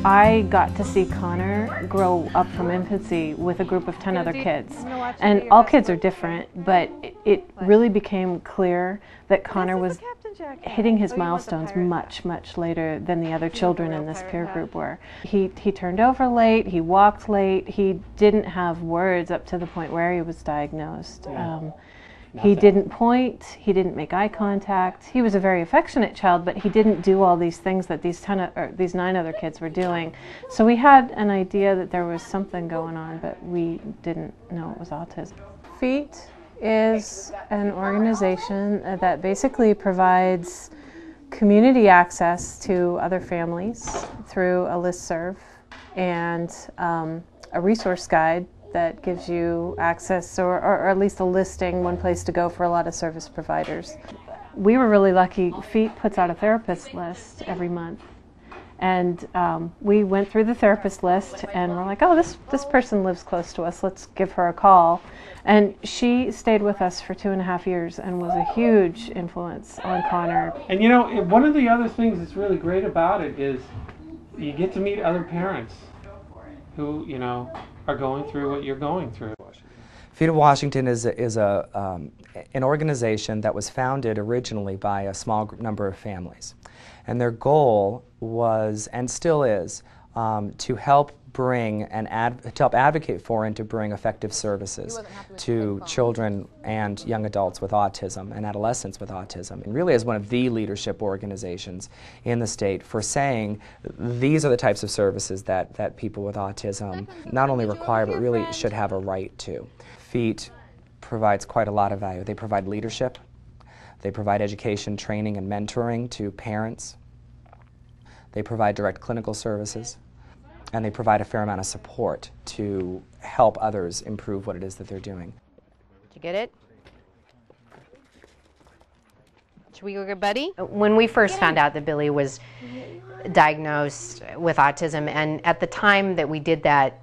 I got to see Connor grow up from infancy with a group of 10 other kids. And all kids are different, but it really became clear that Connor was hitting his milestones much, much later than the other children in this peer group were. He turned over late, he walked late, he didn't have words up to the point where he was diagnosed. He didn't point, he didn't make eye contact. He was a very affectionate child, but he didn't do all these things that these 9 other kids were doing. So we had an idea that there was something going on, but we didn't know it was autism. FEAT is an organization that basically provides community access to other families through a listserv and a resource guide that gives you access or at least a listing, one place to go for a lot of service providers. We were really lucky. FEAT puts out a therapist list every month. And we went through the therapist list and we're like, oh, this person lives close to us, let's give her a call. And she stayed with us for 2.5 years and was a huge influence on Connor. And you know, one of the other things that's really great about it is you get to meet other parents who, you know, are going through what you're going through. FEAT of Washington is an organization that was founded originally by a small number of families. And their goal was, and still is, to help bring and to help advocate for and to bring effective services to children and young adults with autism and adolescents with autism, and really is one of the leadership organizations in the state for saying these are the types of services that people with autism not only require but really should have a right to. FEAT provides quite a lot of value. They provide leadership, they provide education, training, and mentoring to parents, they provide direct clinical services, and they provide a fair amount of support to help others improve what it is that they're doing. Did you get it? Should we go get Buddy? When we first found out that Billy was diagnosed with autism, and at the time that we did that,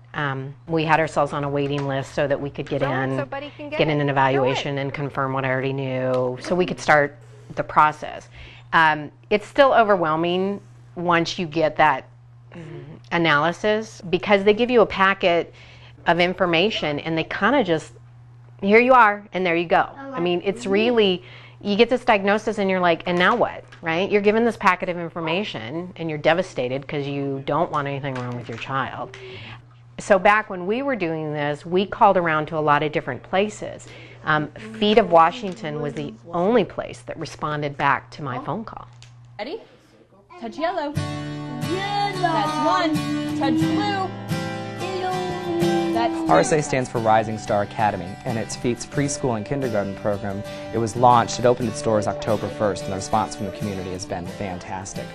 we had ourselves on a waiting list so that we could get in an evaluation and confirm what I already knew, so we could start the process. It's still overwhelming once you get that analysis, because they give you a packet of information and they kind of just, here you are and there you go. I mean, it's really, you get this diagnosis and you're like, and now what, right? You're given this packet of information and you're devastated because you don't want anything wrong with your child. So back when we were doing this, we called around to a lot of different places. FEAT of Washington was the only place that responded back to my phone call. Ready? Touch yellow. That's 1. Touch blue. That's 2. RSA stands for Rising Star Academy, and it's FEAT's preschool and kindergarten program. It was launched, it opened its doors October 1st, and the response from the community has been fantastic.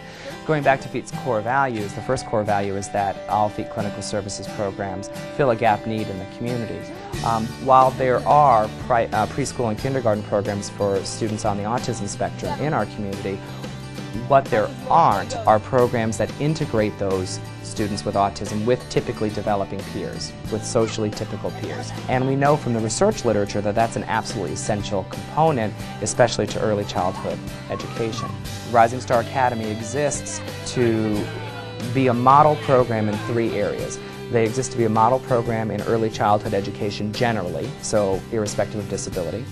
Going back to FEAT's core values, the first core value is that all FEAT clinical services programs fill a gap need in the community. While there are preschool and kindergarten programs for students on the autism spectrum in our community, what there aren't are programs that integrate those students with autism with typically developing peers, with socially typical peers. And we know from the research literature that that's an absolutely essential component, especially to early childhood education. Rising Star Academy exists to be a model program in 3 areas. They exist to be a model program in early childhood education generally, so irrespective of disability.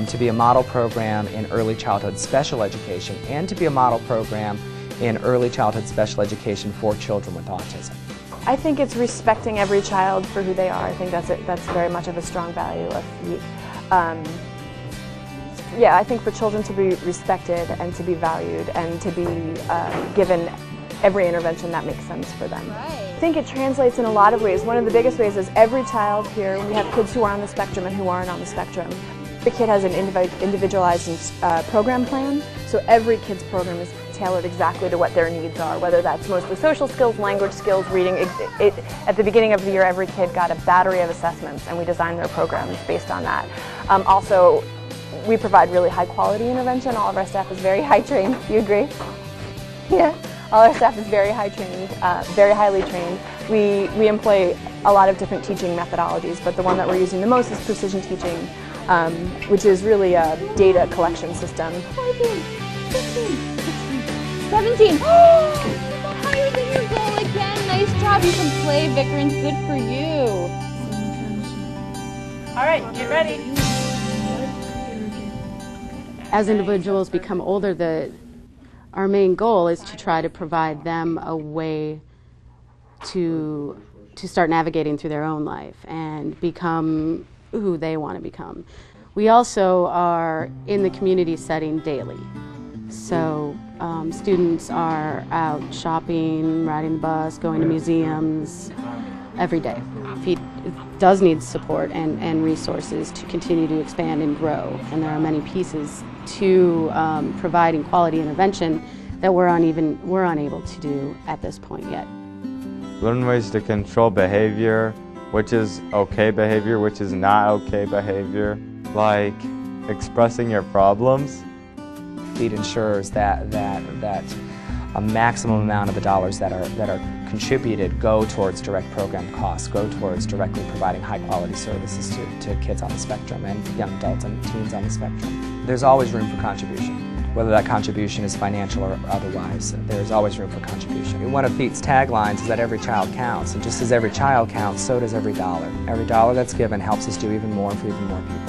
To be a model program in early childhood special education, and to be a model program in early childhood special education for children with autism. I think it's respecting every child for who they are. I think that's very much of a strong value of FEAT. Yeah, I think for children to be respected and to be valued and to be given every intervention that makes sense for them. I think it translates in a lot of ways. One of the biggest ways is every child here, we have kids who are on the spectrum and who aren't on the spectrum. Every kid has an individualized program plan, so every kid's program is tailored exactly to what their needs are, whether that's mostly social skills, language skills, reading. At the beginning of the year, every kid got a battery of assessments, and we designed their programs based on that. Also, we provide really high quality intervention. All of our staff is very high trained. Do you agree? Yeah. All our staff is very high trained, very highly trained. We employ a lot of different teaching methodologies, but the one that we're using the most is precision teaching, which is really a data collection system. 14, 15, 16, 17. Oh, higher than you're going. again. Nice job. You can play, Vikrins. Good for you. All right, get ready. As individuals become older, our main goal is to try to provide them a way to start navigating through their own life and become who they want to become. We also are in the community setting daily. So students are out shopping, riding the bus, going to museums every day. Feet does need support and resources to continue to expand and grow, and there are many pieces to providing quality intervention that we're unable to do at this point yet. Learn ways to control behavior, which is okay behavior, which is not okay behavior, like expressing your problems. FEED ensures that a maximum amount of the dollars that are contributed go towards direct program costs, go towards directly providing high-quality services to kids on the spectrum and young adults and teens on the spectrum. There's always room for contribution, whether that contribution is financial or otherwise. There's always room for contribution. One of FEED's taglines is that every child counts, and just as every child counts, so does every dollar. Every dollar that's given helps us do even more for even more people.